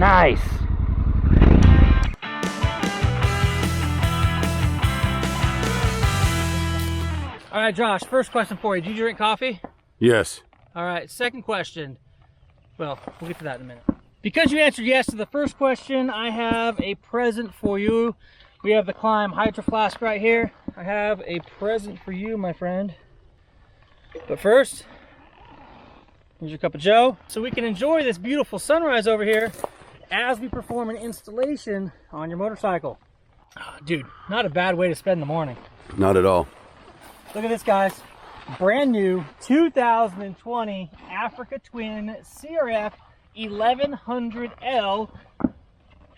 Nice. All right, Josh, first question for you. Do you drink coffee? Yes. All right, second question. Well, we'll get to that in a minute. Because you answered yes to the first question, I have a present for you. We have the Climb Hydro Flask right here. I have a present for you, my friend. But first, here's your cup of joe. So we can enjoy this beautiful sunrise over here as we perform an installation on your motorcycle. Oh, dude, not a bad way to spend the morning. Not at all. Look at this, guys. Brand new 2020 Africa Twin CRF1100L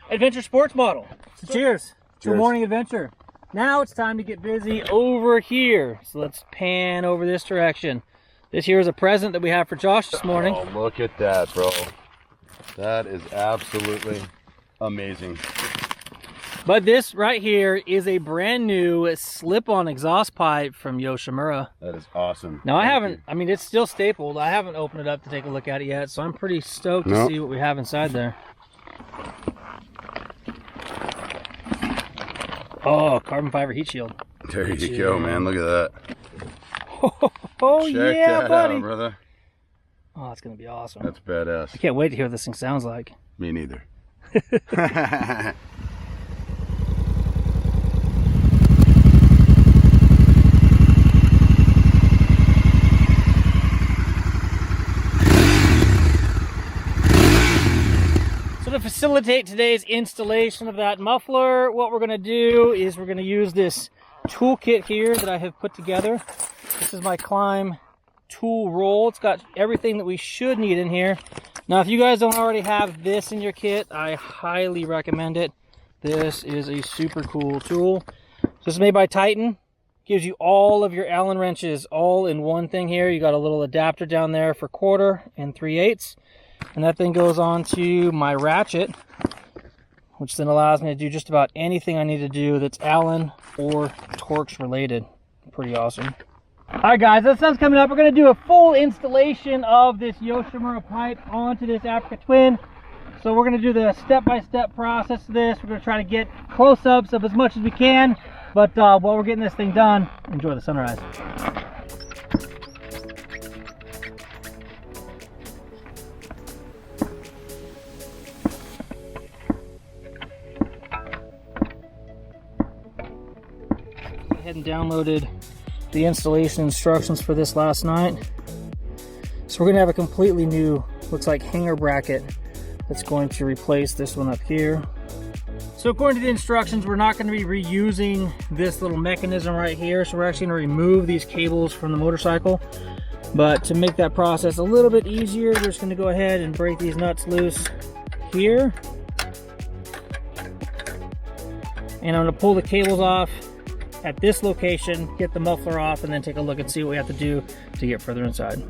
adventure sports model. So cheers to a morning adventure. Now it's time to get busy over here. So let's pan over this direction. This here is a present that we have for Josh this morning. Oh, look at that, bro. That is absolutely amazing. But this right here is a brand new slip-on exhaust pipe from Yoshimura. That is awesome. Now I mean, it's still stapled. I haven't opened it up to take a look at it yet, so I'm pretty stoked to see what we have inside there. Oh, carbon fiber heat shield. There you go, man. Look at that. Oh, Check yeah, that buddy. out, brother. Oh, that's going to be awesome. That's badass. I can't wait to hear what this thing sounds like. Me neither. So to facilitate today's installation of that muffler, what we're going to do is we're going to use this toolkit here that I have put together. This is my Climb tool roll. It's got everything that we should need in here. Now, if you guys don't already have this in your kit, I highly recommend it. This is a super cool tool. This is made by Titan. Gives you all of your Allen wrenches all in one thing here. You got a little adapter down there for 1/4 and 3/8. And that thing goes on to my ratchet, which then allows me to do just about anything I need to do that's Allen or Torx related. Pretty awesome. All right, guys, that stuff's coming up. We're going to do a full installation of this Yoshimura pipe onto this Africa Twin. So we're going to do the step-by-step process of this. We're going to try to get close-ups of as much as we can. But while we're getting this thing done, enjoy the sunrise. I had downloaded the installation instructions for this last night. So we're going to have a completely new, looks like hanger bracket that's going to replace this one up here. So according to the instructions, we're not going to be reusing this little mechanism right here. So we're actually going to remove these cables from the motorcycle. But to make that process a little bit easier, we're just going to go ahead and break these nuts loose here. And I'm going to pull the cables off at this location, get the muffler off, and then take a look and see what we have to do to get further inside.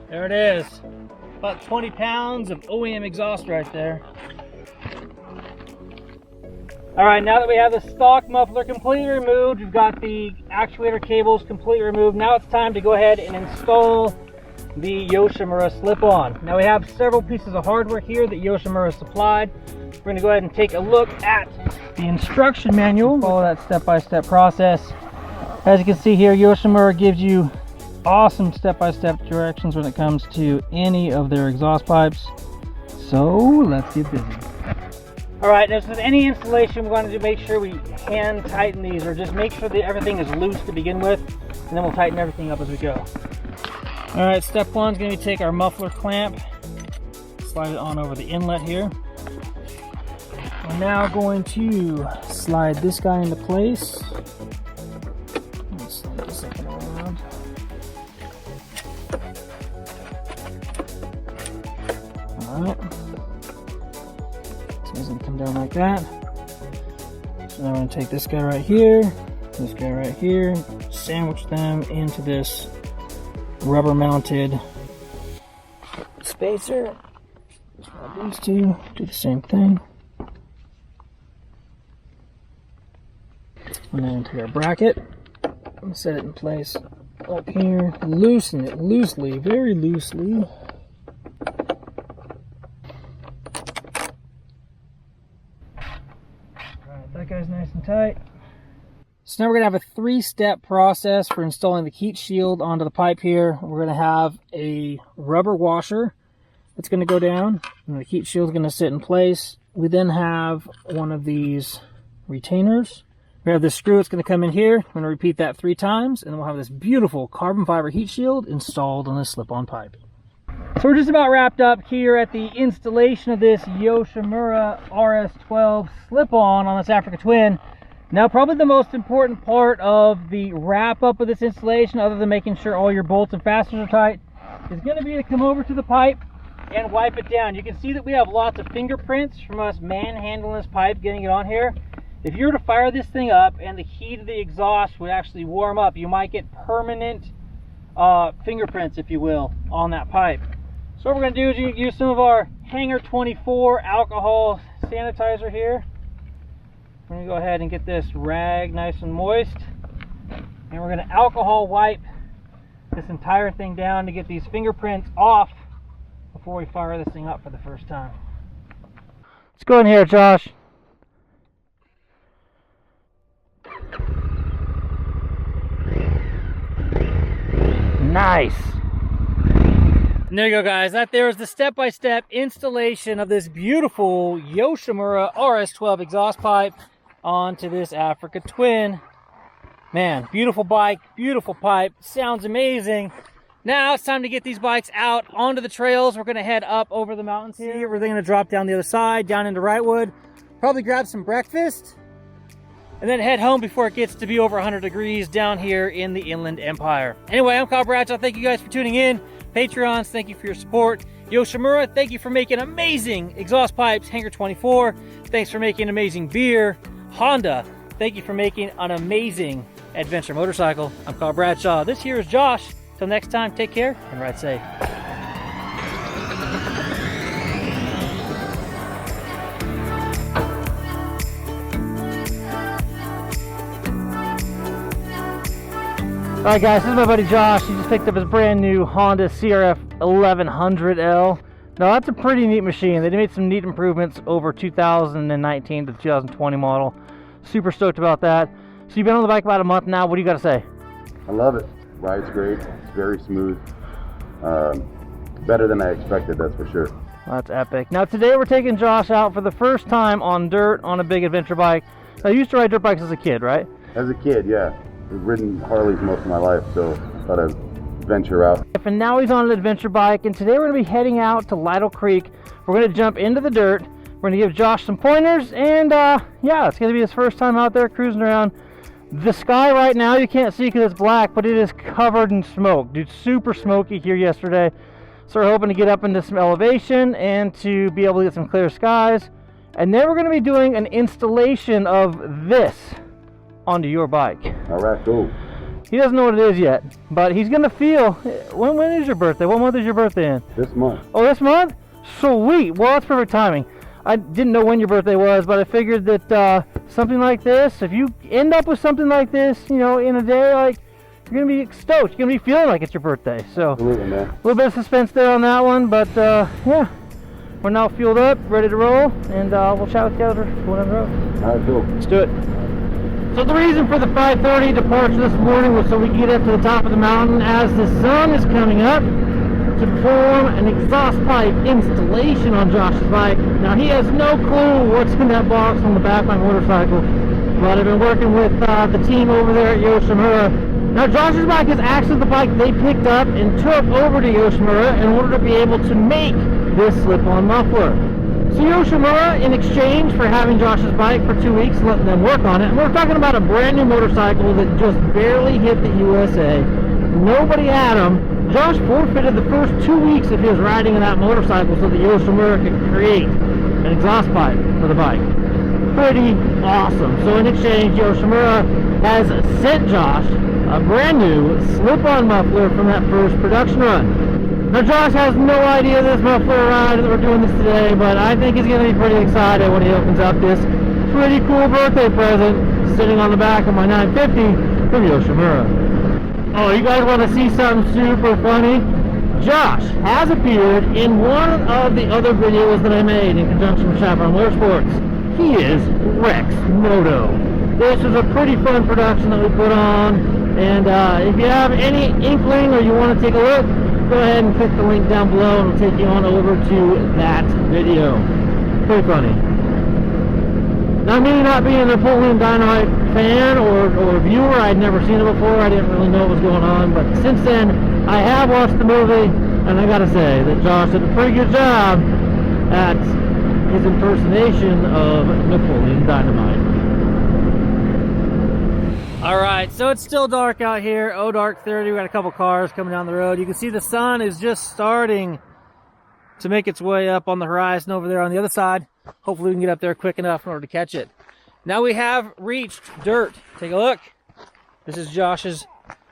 There it is. About 20 pounds of OEM exhaust right there. All right, now that we have the stock muffler completely removed, we've got the actuator cables completely removed. Now it's time to go ahead and install the Yoshimura slip-on. Now we have several pieces of hardware here that Yoshimura supplied. We're going to go ahead and take a look at the instruction manual. Follow that step-by-step process. As you can see here, Yoshimura gives you awesome step-by-step directions when it comes to any of their exhaust pipes. So let's get busy. All right, now with any installation, we want to make sure we hand tighten these, or just make sure that everything is loose to begin with, and then we'll tighten everything up as we go. All right, step one is going to be take our muffler clamp, slide it on over the inlet here. We're now going to slide this guy into place. Let's slide this up and around. All right. So it's going to come down like that. So now I'm going to take this guy right here, this guy right here, sandwich them into this rubber mounted spacer. Grab these two, do the same thing. And then take our bracket and set it in place up here. Loosen it loosely, very loosely. Alright, that guy's nice and tight. So now we're going to have a 3-step process for installing the heat shield onto the pipe here. We're going to have a rubber washer that's going to go down, and the heat shield is going to sit in place. We then have one of these retainers. We have this screw that's going to come in here. I'm going to repeat that 3 times, and then we'll have this beautiful carbon fiber heat shield installed on this slip-on pipe. So we're just about wrapped up here at the installation of this Yoshimura RS-12 slip-on this Africa Twin. Now, probably the most important part of the wrap-up of this installation, other than making sure all your bolts and fasteners are tight, is going to be to come over to the pipe and wipe it down. You can see that we have lots of fingerprints from us manhandling this pipe, getting it on here. If you were to fire this thing up and the heat of the exhaust would actually warm up, you might get permanent fingerprints, if you will, on that pipe. So what we're going to do is use some of our Hanger 24 alcohol sanitizer here. We're going to go ahead and get this rag nice and moist, and we're going to alcohol wipe this entire thing down to get these fingerprints off before we fire this thing up for the first time. Let's go in here, Josh. Nice. And there you go, guys. That there is the step-by-step installation of this beautiful Yoshimura RS-12 exhaust pipe onto this Africa Twin. Man, beautiful bike, beautiful pipe, sounds amazing. Now it's time to get these bikes out onto the trails. We're going to head up over the mountains here. We're going to drop down the other side, down into Wrightwood, probably grab some breakfast, and then head home before it gets to be over 100 degrees down here in the Inland Empire. Anyway, I'm Kyle Bradshaw. Thank you guys for tuning in. Patreons, thank you for your support. Yoshimura, thank you for making amazing exhaust pipes. Hanger 24, thanks for making amazing beer. Honda, thank you for making an amazing adventure motorcycle. I'm Kyle Bradshaw. This here is Josh. Till next time, take care and ride safe. Alright guys, this is my buddy Josh. He just picked up his brand new Honda CRF1100L. Now that's a pretty neat machine. They made some neat improvements over 2019 to 2020 model. Super stoked about that. So you've been on the bike about a month now. What do you got to say? I love it. Ride's great. It's very smooth. Better than I expected, that's for sure. That's epic. Now today we're taking Josh out for the first time on dirt on a big adventure bike. I used to ride dirt bikes as a kid, right? As a kid, yeah. I've ridden Harleys most of my life, so I thought I'd venture out. And now he's on an adventure bike, and today we're going to be heading out to Lytle Creek. We're going to jump into the dirt. We're going to give Josh some pointers, and yeah, it's going to be his first time out there cruising around. The sky right now, you can't see because it's black, but it is covered in smoke. Dude, super smoky here yesterday. So we're hoping to get up into some elevation and to be able to get some clear skies. And then we're going to be doing an installation of this onto your bike. All right, cool. He doesn't know what it is yet, but he's going to feel... When is your birthday? What month is your birthday in? This month. Oh, this month? Sweet. Well, that's perfect timing. I didn't know when your birthday was, but I figured that something like this, if you end up with something like this, you know, in a day, like, you're going to be stoked. You're going to be feeling like it's your birthday. So, absolutely, man. A little bit of suspense there on that one, but yeah. We're now fueled up, ready to roll, and we'll chat with you after going on the road. All right, cool. Let's do it. So the reason for the 5:30 departure this morning was so we could get up to the top of the mountain as the sun is coming up to perform an exhaust pipe installation on Josh's bike. Now he has no clue what's in that box on the back of my motorcycle, but I've been working with the team over there at Yoshimura. Now Josh's bike is actually the bike they picked up and took over to Yoshimura in order to be able to make this slip-on muffler. So Yoshimura, in exchange for having Josh's bike for 2 weeks, letting them work on it, and we're talking about a brand new motorcycle that just barely hit the USA. Nobody had them. Josh forfeited the first 2 weeks of his riding of that motorcycle so that Yoshimura could create an exhaust pipe for the bike. Pretty awesome. So in exchange, Yoshimura has sent Josh a brand new slip-on muffler from that first production run. Now Josh has no idea this muffler ride that we're doing this today, but I think he's going to be pretty excited when he opens up this pretty cool birthday present sitting on the back of my 950 from Yoshimura. Oh, you guys want to see something super funny? Josh has appeared in one of the other videos that I made in conjunction with Chaparral Motorsports. He is Rex Moto. This is a pretty fun production that we put on, and if you have any inkling or you want to take a look, go ahead and click the link down below and it'll take you on over to that video. Pretty funny. Now, me not being a Napoleon Dynamite fan or viewer, I'd never seen it before. I didn't really know what was going on, but since then I have watched the movie, and I gotta say that Josh did a pretty good job at his impersonation of Napoleon Dynamite. Alright, so it's still dark out here. Oh, dark 30. We got a couple cars coming down the road. You can see the sun is just starting to make its way up on the horizon over there on the other side. Hopefully we can get up there quick enough in order to catch it. Now we have reached dirt. Take a look. This is Josh's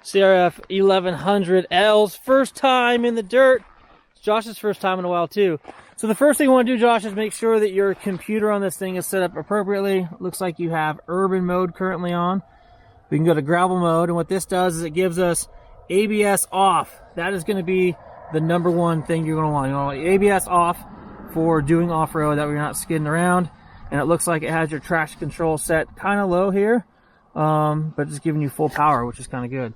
CRF1100L's first time in the dirt. It's Josh's first time in a while too. So the first thing you want to do, Josh, is make sure that your computer on this thing is set up appropriately. Looks like you have urban mode currently on. We can go to gravel mode, and what this does is it gives us ABS off. That is going to be the number one thing you're going to want. You want ABS off for doing off-road, that way you're not skidding around. And it looks like it has your traction control set kind of low here, but just giving you full power, which is kind of good.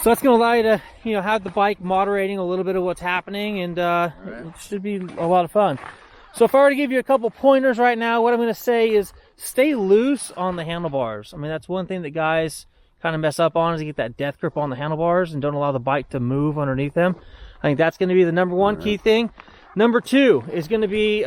So that's going to allow you to, have the bike moderating a little bit of what's happening, and it should be a lot of fun. So if I were to give you a couple pointers right now, what I'm going to say is stay loose on the handlebars. I mean, that's one thing that guys kind of mess up on, is to get that death grip on the handlebars and don't allow the bike to move underneath them. I think that's going to be the number one key thing. Number two is going to be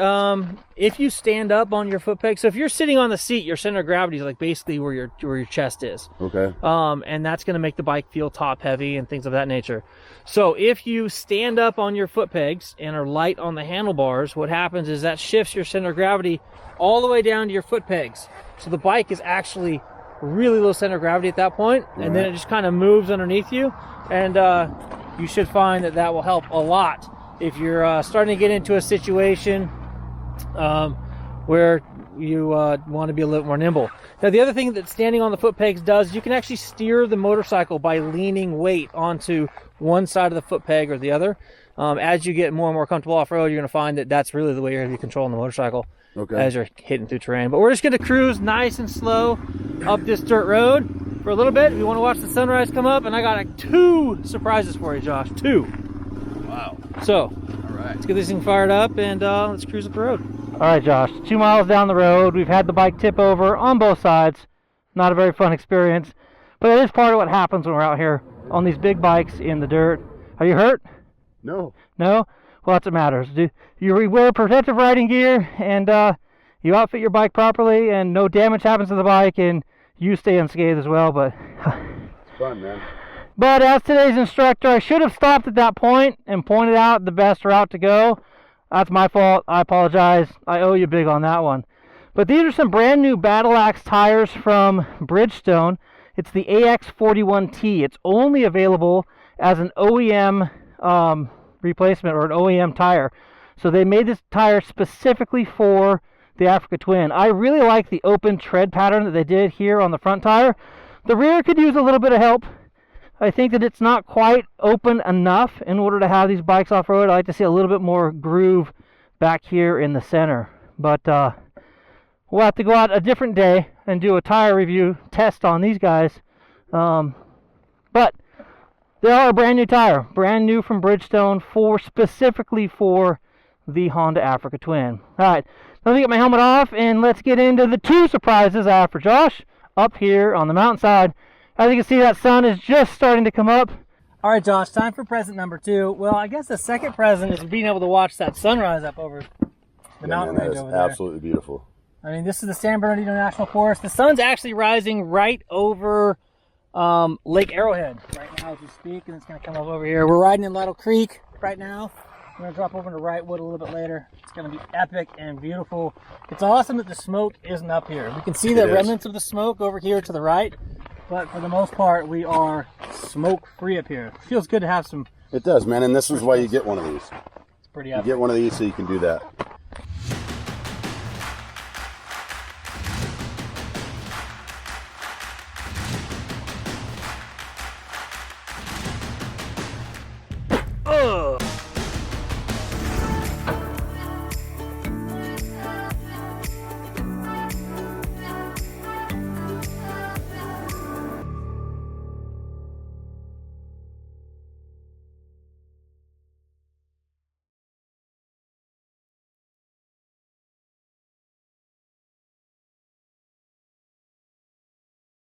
if you stand up on your foot peg. So if you're sitting on the seat, your center of gravity is like basically where your chest is. Okay. And that's going to make the bike feel top heavy and things of that nature. So if you stand up on your foot pegs and are light on the handlebars, what happens is that shifts your center of gravity all the way down to your foot pegs. So the bike is actually really low center of gravity at that point, and then it just kind of moves underneath you, and you should find that that will help a lot if you're starting to get into a situation where you want to be a little more nimble. Now, the other thing that standing on the foot pegs does, you can actually steer the motorcycle by leaning weight onto one side of the foot peg or the other. As you get more and more comfortable off-road, you're going to find that that's really the way you're going to be controlling the motorcycle as you're hitting through terrain. But we're just going to cruise nice and slow up this dirt road for a little bit. If you want to watch the sunrise come up, and I got 2 surprises for you, Josh. 2. Wow. So, let's get this thing fired up and let's cruise up the road. All right, Josh, 2 miles down the road. We've had the bike tip over on both sides. Not a very fun experience, but it is part of what happens when we're out here on these big bikes in the dirt. Are you hurt? No. No? Well, that's what matters. You wear protective riding gear, and you outfit your bike properly, and no damage happens to the bike, and you stay unscathed as well. But it's fun, man. But as today's instructor, I should have stopped at that point and pointed out the best route to go. That's my fault. I apologize. I owe you big on that one. But these are some brand new Battle Axe tires from Bridgestone. It's the AX41T. It's only available as an OEM replacement or an OEM tire. So they made this tire specifically for the Africa Twin. I really like the open tread pattern that they did here on the front tire. The rear could use a little bit of help. I think that it's not quite open enough in order to have these bikes off-road. I like to see a little bit more groove back here in the center. But we'll have to go out a different day and do a tire review test on these guys. But they are a brand new tire, brand new from Bridgestone, specifically for the Honda Africa Twin. All right, let me get my helmet off and let's get into the 2 surprises I have for Josh up here on the mountainside. As you can see, that sun is just starting to come up. All right, Josh, time for present number 2. Well, I guess the second present is being able to watch that sunrise up over the mountain range over there. Absolutely beautiful. I mean, this is the San Bernardino National Forest. The sun's actually rising right over Lake Arrowhead right now as we speak, and it's going to come up over here. We're riding in Lytle Creek right now. We're going to drop over to Wrightwood a little bit later. It's going to be epic and beautiful. It's awesome that the smoke isn't up here. We can see the remnants of the smoke over here to the right, but for the most part, we are smoke-free up here. It feels good to have some It does, man, and this is why you get one of these. It's pretty You epic. get one of these so you can do that.